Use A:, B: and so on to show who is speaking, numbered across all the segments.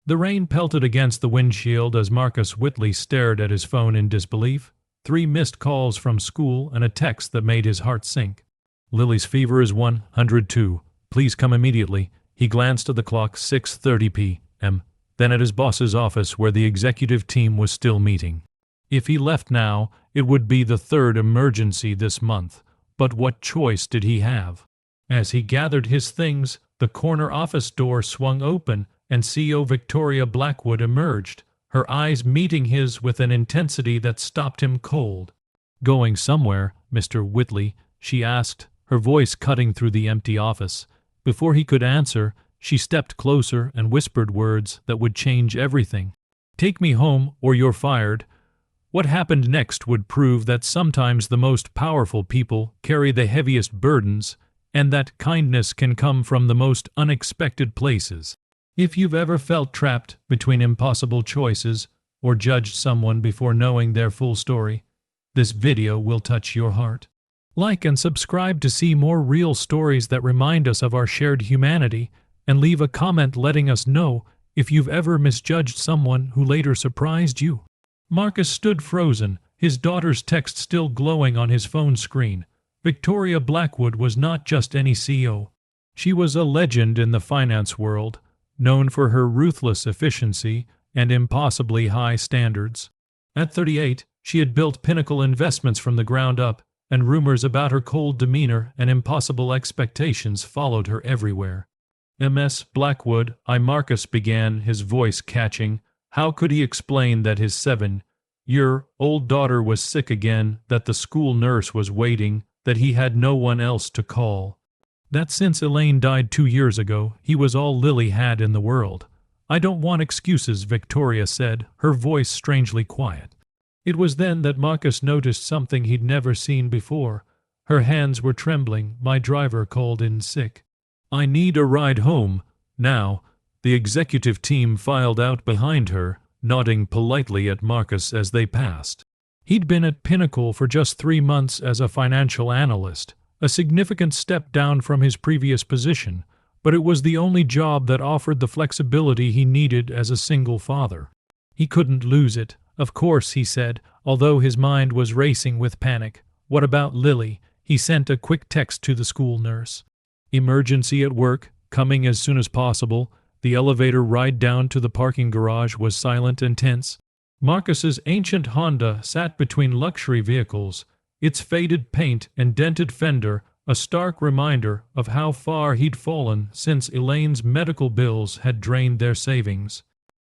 A: The rain pelted against the windshield as Marcus Whitley stared at his phone in disbelief. 3 missed calls from school and a text that made his heart sink. Lily's fever is 102. Please come immediately. He glanced at the clock, 6:30 p.m., then at his boss's office where the executive team was still meeting. If he left now, it would be the 3rd emergency this month. But what choice did he have? As he gathered his things, the corner office door swung open and CEO Victoria Blackwood emerged, her eyes meeting his with an intensity that stopped him cold. "Going somewhere, Mr. Whitley?" she asked, her voice cutting through the empty office. Before he could answer, she stepped closer and whispered words that would change everything. "Take me home or you're fired." What happened next would prove that sometimes the most powerful people carry the heaviest burdens, and that kindness can come from the most unexpected places. If you've ever felt trapped between impossible choices or judged someone before knowing their full story, this video will touch your heart. Like and subscribe to see more real stories that remind us of our shared humanity, and leave a comment letting us know if you've ever misjudged someone who later surprised you. Marcus stood frozen, his daughter's text still glowing on his phone screen. Victoria Blackwood was not just any CEO. She was a legend in the finance world, known for her ruthless efficiency and impossibly high standards. At 38, she had built Pinnacle Investments from the ground up, and rumors about her cold demeanor and impossible expectations followed her everywhere. "Ms. Blackwood," Marcus began, his voice catching. How could he explain that his 7-year-old daughter was sick again, that the school nurse was waiting, that he had no one else to call? That since Elaine died 2 years ago, he was all Lily had in the world. "I don't want excuses," Victoria said, her voice strangely quiet. It was then that Marcus noticed something he'd never seen before. Her hands were trembling. "My driver called in sick. I need a ride home now." The executive team filed out behind her, nodding politely at Marcus as they passed. He'd been at Pinnacle for just 3 months as a financial analyst, a significant step down from his previous position, but it was the only job that offered the flexibility he needed as a single father. He couldn't lose it. "Of course," he said, although his mind was racing with panic. "What about Lily?" He sent a quick text to the school nurse. "Emergency at work, coming as soon as possible." The elevator ride down to the parking garage was silent and tense. Marcus's ancient Honda sat between luxury vehicles, its faded paint and dented fender a stark reminder of how far he'd fallen since Elaine's medical bills had drained their savings.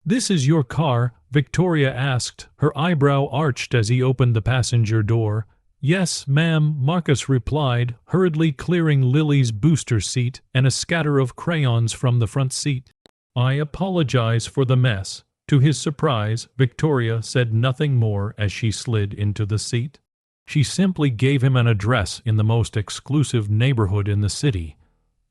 A: "This is your car?" Victoria asked, her eyebrow arched as he opened the passenger door. "Yes, ma'am," Marcus replied, hurriedly clearing Lily's booster seat and a scatter of crayons from the front seat. "I apologize for the mess." To his surprise, Victoria said nothing more as she slid into the seat. She simply gave him an address in the most exclusive neighborhood in the city,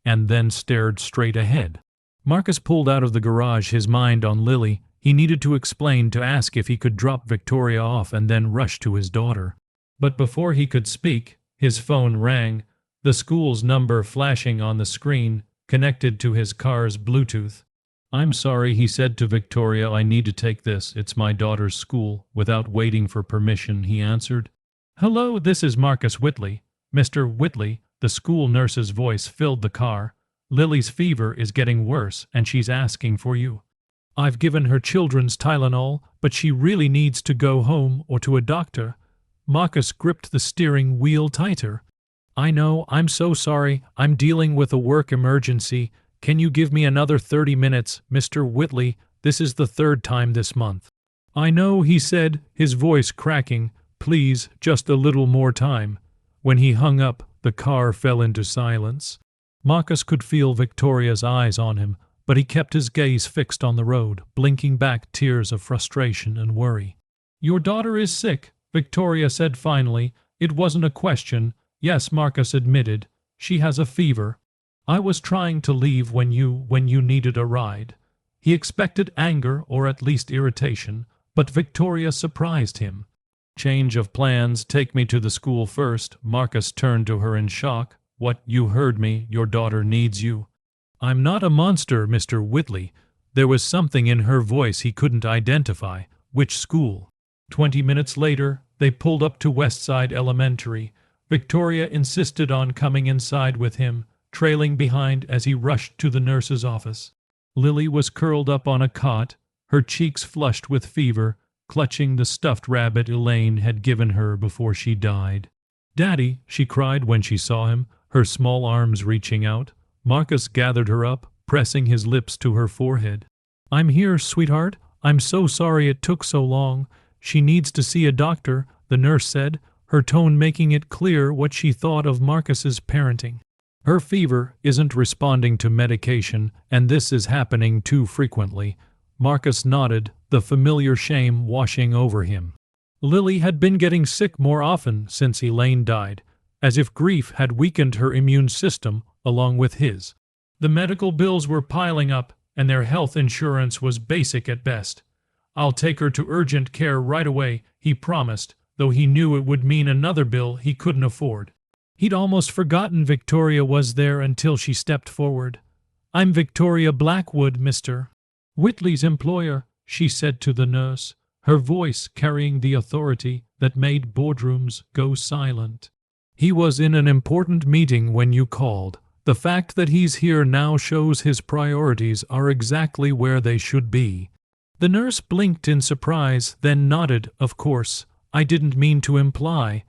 A: and then stared straight ahead. Marcus pulled out of the garage, his mind on Lily. He needed to explain, to ask if he could drop Victoria off and then rush to his daughter. But before he could speak, his phone rang, the school's number flashing on the screen, connected to his car's Bluetooth. "I'm sorry," he said to Victoria, "I need to take this. It's my daughter's school." Without waiting for permission, he answered. "Hello, this is Marcus Whitley." "Mr. Whitley," the school nurse's voice filled the car. "Lily's fever is getting worse, and she's asking for you. I've given her children's Tylenol, but she really needs to go home or to a doctor." Marcus gripped the steering wheel tighter. "I know, I'm so sorry. I'm dealing with a work emergency. Can you give me another 30 minutes, Mr. Whitley? This is the 3rd time this month." "I know," he said, his voice cracking. "Please, just a little more time." When he hung up, the car fell into silence. Marcus could feel Victoria's eyes on him, but he kept his gaze fixed on the road, blinking back tears of frustration and worry. "Your daughter is sick," Victoria said finally. It wasn't a question. "Yes," Marcus admitted. "She has a fever. I was trying to leave when you needed a ride." He expected anger or at least irritation, but Victoria surprised him. "Change of plans, take me to the school first." Marcus turned to her in shock. "What, you heard me, your daughter needs you." "I'm not a monster, Mr. Whitley." There was something in her voice he couldn't identify. Which school? 20 minutes later, they pulled up to Westside Elementary. Victoria insisted on coming inside with him, trailing behind as he rushed to the nurse's office. Lily was curled up on a cot, her cheeks flushed with fever, clutching the stuffed rabbit Elaine had given her before she died. "Daddy," she cried when she saw him, her small arms reaching out. Marcus gathered her up, pressing his lips to her forehead. "I'm here, sweetheart. I'm so sorry it took so long. She needs to see a doctor," the nurse said, her tone making it clear what she thought of Marcus's parenting. "Her fever isn't responding to medication, and this is happening too frequently." Marcus nodded, the familiar shame washing over him. Lily had been getting sick more often since Elaine died, as if grief had weakened her immune system along with his. The medical bills were piling up, and their health insurance was basic at best. "I'll take her to urgent care right away," he promised, though he knew it would mean another bill he couldn't afford. He'd almost forgotten Victoria was there until she stepped forward. "I'm Victoria Blackwood, Mr. Whitley's employer," she said to the nurse, her voice carrying the authority that made boardrooms go silent. "He was in an important meeting when you called. The fact that he's here now shows his priorities are exactly where they should be." The nurse blinked in surprise, then nodded. "Of course, I didn't mean to imply.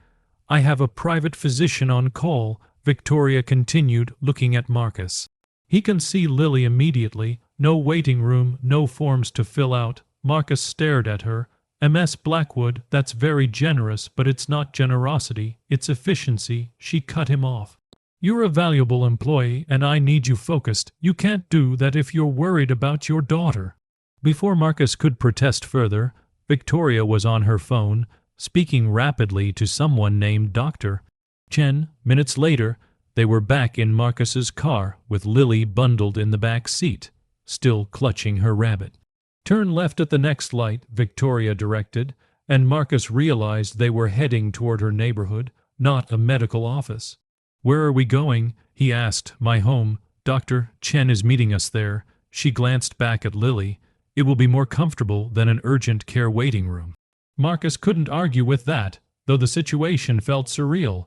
A: I have a private physician on call," Victoria continued, looking at Marcus. "He can see Lily immediately. No waiting room, no forms to fill out." Marcus stared at her. "Ms. Blackwood, that's very generous, but it's not generosity, it's efficiency." She cut him off. "You're a valuable employee, and I need you focused. You can't do that if you're worried about your daughter." Before Marcus could protest further, Victoria was on her phone, speaking rapidly to someone named Dr. Chen. Minutes later, they were back in Marcus's car, with Lily bundled in the back seat, still clutching her rabbit. "Turn left at the next light," Victoria directed, and Marcus realized they were heading toward her neighborhood, not a medical office. "Where are we going?" he asked. "My home. Dr. Chen is meeting us there." She glanced back at Lily. "It will be more comfortable than an urgent care waiting room." Marcus couldn't argue with that, though the situation felt surreal.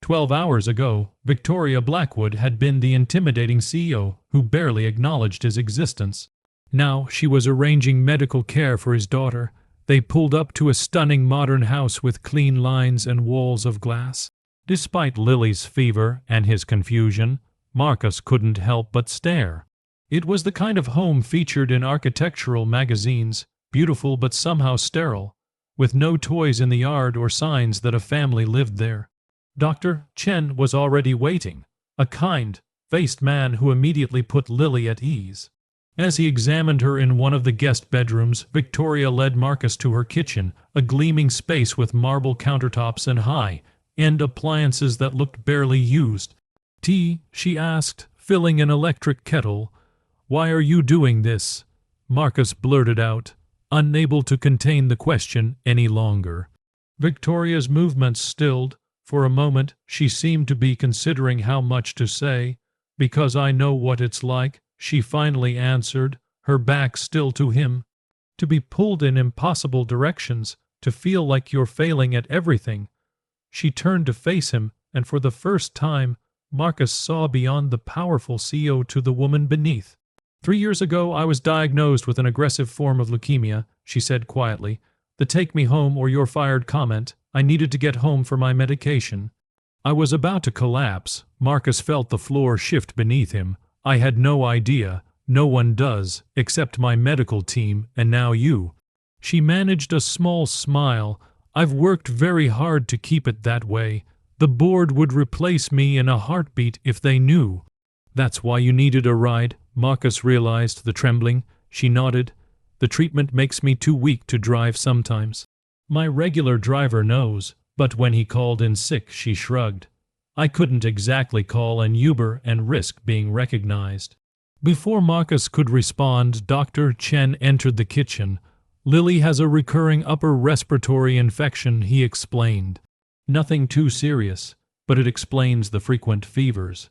A: 12 hours ago, Victoria Blackwood had been the intimidating CEO who barely acknowledged his existence. Now she was arranging medical care for his daughter. They pulled up to a stunning modern house with clean lines and walls of glass. Despite Lily's fever and his confusion, Marcus couldn't help but stare. It was the kind of home featured in architectural magazines, beautiful but somehow sterile, with no toys in the yard or signs that a family lived there. Dr. Chen was already waiting, a kind-faced man who immediately put Lily at ease. As he examined her in one of the guest bedrooms, Victoria led Marcus to her kitchen, a gleaming space with marble countertops and high-end appliances that looked barely used. "Tea?" she asked, filling an electric kettle. "Why are you doing this?" Marcus blurted out, unable to contain the question any longer. Victoria's movements stilled. For a moment, she seemed to be considering how much to say. "Because I know what it's like," she finally answered, her back still to him. "To be pulled in impossible directions, to feel like you're failing at everything." She turned to face him, and for the first time, Marcus saw beyond the powerful CEO to the woman beneath. 3 years ago, I was diagnosed with an aggressive form of leukemia," she said quietly. "The take me home or you're fired comment. I needed to get home for my medication." I was about to collapse. Marcus felt the floor shift beneath him. "I had no idea. No one does, except my medical team, and now you." She managed a small smile. "I've worked very hard to keep it that way. The board would replace me in a heartbeat if they knew." "That's why you needed a ride," Marcus realized, the trembling. She nodded. "The treatment makes me too weak to drive sometimes. My regular driver knows." But when he called in sick, she shrugged. "I couldn't exactly call an Uber and risk being recognized." Before Marcus could respond, Dr. Chen entered the kitchen. "Lily has a recurring upper respiratory infection," he explained. "Nothing too serious, but it explains the frequent fevers.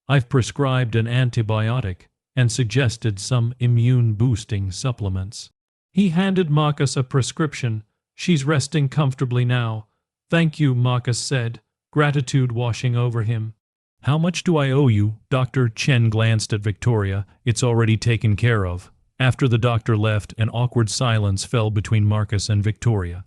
A: I've prescribed an antibiotic. and suggested some immune-boosting supplements. He handed Marcus a prescription. "She's resting comfortably now." "Thank you," Marcus said, gratitude washing over him. "How much do I owe you?" Dr. Chen glanced at Victoria. "It's already taken care of." After the doctor left, an awkward silence fell between Marcus and Victoria.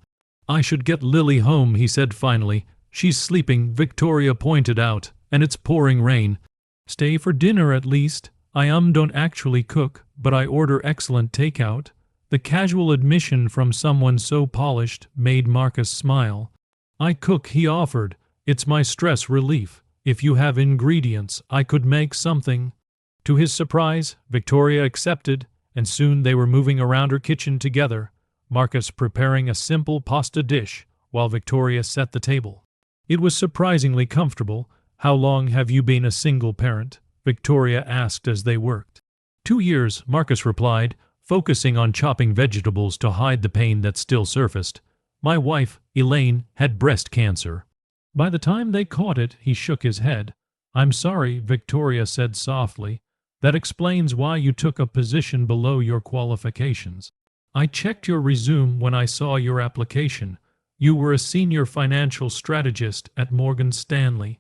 A: "I should get Lily home," he said finally. "She's sleeping," Victoria pointed out, "and it's pouring rain." "Stay for dinner at least." "I don't actually cook, but I order excellent takeout." The casual admission from someone so polished made Marcus smile. "I cook," he offered. "It's my stress relief. If you have ingredients, I could make something." To his surprise, Victoria accepted, and soon they were moving around her kitchen together, Marcus preparing a simple pasta dish while Victoria set the table. It was surprisingly comfortable. "How long have you been a single parent?" Victoria asked as they worked. 2 years, Marcus replied, focusing on chopping vegetables to hide the pain that still surfaced. "My wife, Elaine, had breast cancer." By the time they caught it, he shook his head. "I'm sorry," Victoria said softly. "That explains why you took a position below your qualifications. I checked your resume when I saw your application. You were a senior financial strategist at Morgan Stanley."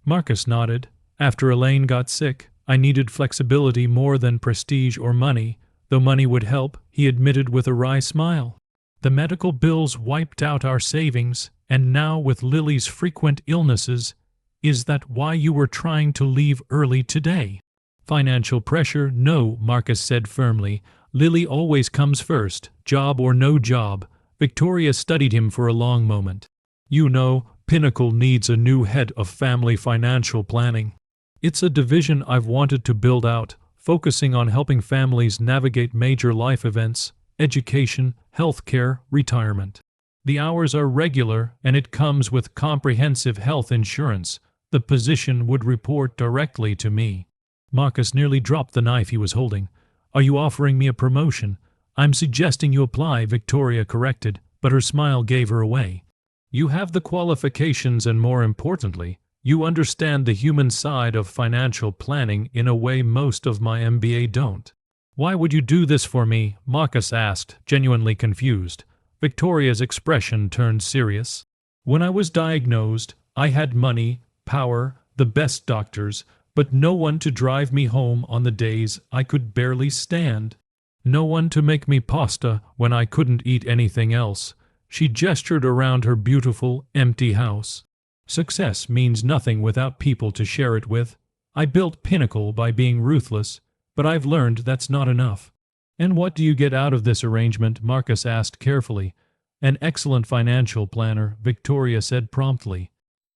A: Marcus nodded. "After Elaine got sick, I needed flexibility more than prestige or money, though money would help," he admitted with a wry smile. "The medical bills wiped out our savings, and now with Lily's frequent illnesses, is that why you were trying to leave early today?" "Financial pressure, no," Marcus said firmly. "Lily always comes first, job or no job." Victoria studied him for a long moment. "You know, Pinnacle needs a new head of family financial planning. It's a division I've wanted to build out, focusing on helping families navigate major life events, education, healthcare, retirement. The hours are regular, and it comes with comprehensive health insurance. The position would report directly to me." Marcus nearly dropped the knife he was holding. "Are you offering me a promotion?" "I'm suggesting you apply," Victoria corrected, but her smile gave her away. "You have the qualifications, and more importantly, you understand the human side of financial planning in a way most of my MBA don't." "Why would you do this for me?" Marcus asked, genuinely confused. Victoria's expression turned serious. "When I was diagnosed, I had money, power, the best doctors, but no one to drive me home on the days I could barely stand. No one to make me pasta when I couldn't eat anything else." She gestured around her beautiful, empty house. "Success means nothing without people to share it with. I built Pinnacle by being ruthless, but I've learned that's not enough." "And what do you get out of this arrangement?" Marcus asked carefully. "An excellent financial planner," Victoria said promptly.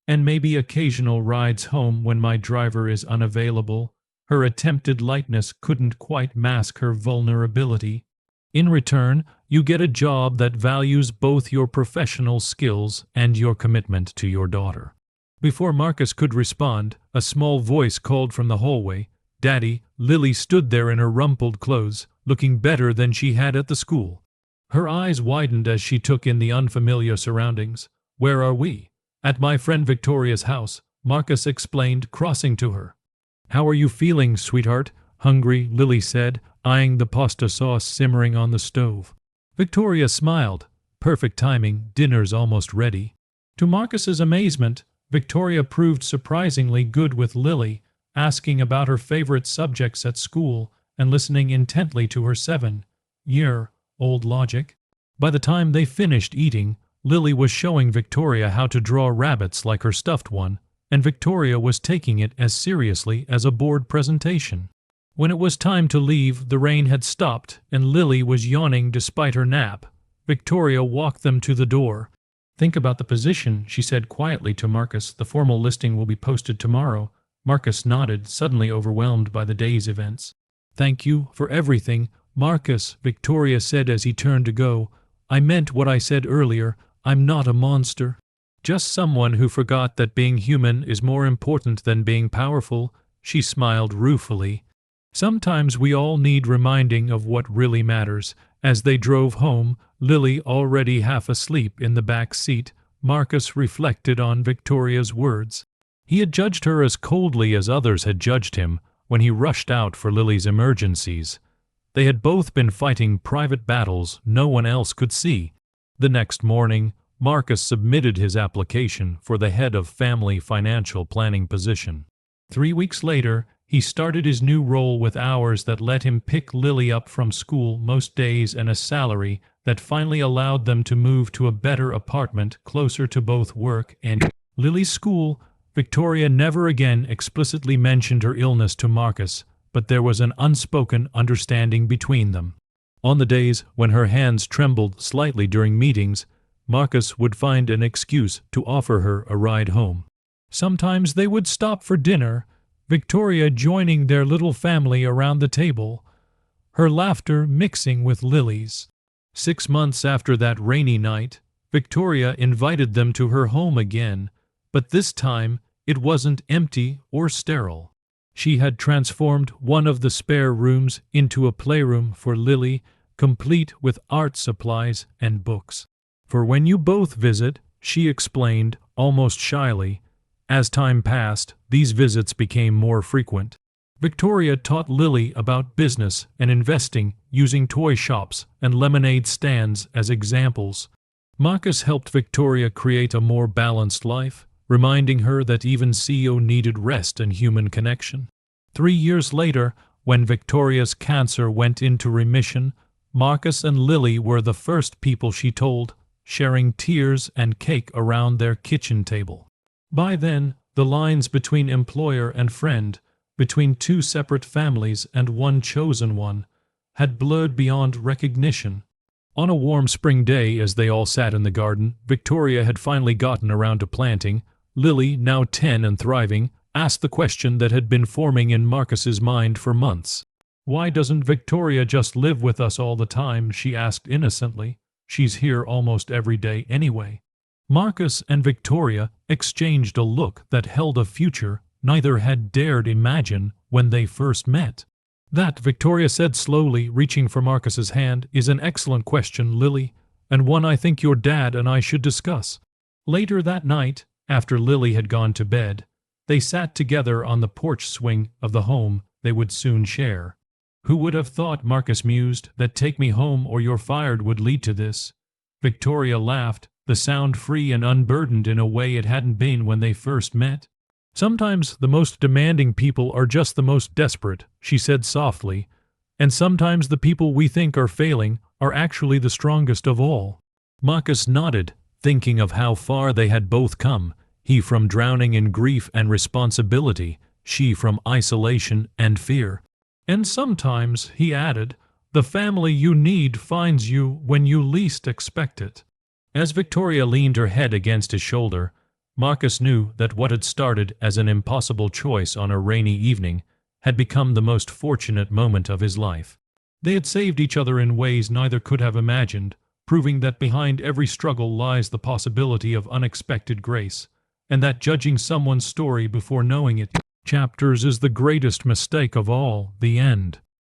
A: "And maybe occasional rides home when my driver is unavailable." Her attempted lightness couldn't quite mask her vulnerability. "In return, you get a job that values both your professional skills and your commitment to your daughter." Before Marcus could respond, a small voice called from the hallway, "Daddy." Lily stood there in her rumpled clothes, looking better than she had at the school. Her eyes widened as she took in the unfamiliar surroundings. "Where are we?" "At my friend Victoria's house," Marcus explained, crossing to her. "How are you feeling, sweetheart?" "Hungry," Lily said, eyeing the pasta sauce simmering on the stove. Victoria smiled. Perfect timing, dinner's almost ready. To Marcus's amazement, Victoria proved surprisingly good with Lily, asking about her favorite subjects at school and listening intently to her 7-year-old logic. By the time they finished eating, Lily was showing Victoria how to draw rabbits like her stuffed one, and Victoria was taking it as seriously as a board presentation. When it was time to leave, the rain had stopped, and Lily was yawning despite her nap. Victoria walked them to the door. "Think about the position," she said quietly to Marcus. "The formal listing will be posted tomorrow." Marcus nodded, suddenly overwhelmed by the day's events. "Thank you for everything, Marcus," Victoria said as he turned to go. "I meant what I said earlier. I'm not a monster. Just someone who forgot that being human is more important than being powerful." She smiled ruefully. "Sometimes we all need reminding of what really matters." As they drove home, Lily already half asleep in the back seat, Marcus reflected on Victoria's words. He had judged her as coldly as others had judged him, when he rushed out for Lily's emergencies. They had both been fighting private battles no one else could see. The next morning, Marcus submitted his application for the head of family financial planning position. 3 weeks later, he started his new role with hours that let him pick Lily up from school most days and a salary that finally allowed them to move to a better apartment closer to both work and Lily's school. Victoria never again explicitly mentioned her illness to Marcus, but there was an unspoken understanding between them. On the days when her hands trembled slightly during meetings, Marcus would find an excuse to offer her a ride home. Sometimes they would stop for dinner, Victoria joining their little family around the table, her laughter mixing with Lily's. 6 months after that rainy night, Victoria invited them to her home again, but this time it wasn't empty or sterile. She had transformed one of the spare rooms into a playroom for Lily, complete with art supplies and books. "For when you both visit," she explained, almost shyly. As time passed, these visits became more frequent. Victoria taught Lily about business and investing, using toy shops and lemonade stands as examples. Marcus helped Victoria create a more balanced life, reminding her that even CEO needed rest and human connection. 3 years later, when Victoria's cancer went into remission, Marcus and Lily were the first people she told, sharing tears and cake around their kitchen table. By then, the lines between employer and friend, between two separate families and one chosen one, had blurred beyond recognition. On a warm spring day, as they all sat in the garden Victoria had finally gotten around to planting, Lily, now 10 and thriving, asked the question that had been forming in Marcus's mind for months. "Why doesn't Victoria just live with us all the time?" she asked innocently. "She's here almost every day anyway." Marcus and Victoria exchanged a look that held a future neither had dared imagine when they first met. "That," Victoria said slowly, reaching for Marcus's hand, "is an excellent question, Lily, and one I think your dad and I should discuss." Later that night, after Lily had gone to bed, they sat together on the porch swing of the home they would soon share. "Who would have thought," Marcus mused, "that take me home or you're fired would lead to this?" Victoria laughed, the sound free and unburdened in a way it hadn't been when they first met. "Sometimes the most demanding people are just the most desperate," she said softly, "and sometimes the people we think are failing are actually the strongest of all." Marcus nodded, thinking of how far they had both come, he from drowning in grief and responsibility, she from isolation and fear. "And sometimes," he added, "the family you need finds you when you least expect it." As Victoria leaned her head against his shoulder, Marcus knew that what had started as an impossible choice on a rainy evening had become the most fortunate moment of his life. They had saved each other in ways neither could have imagined, proving that behind every struggle lies the possibility of unexpected grace, and that judging someone's story before knowing it chapters is the greatest mistake of all, the end.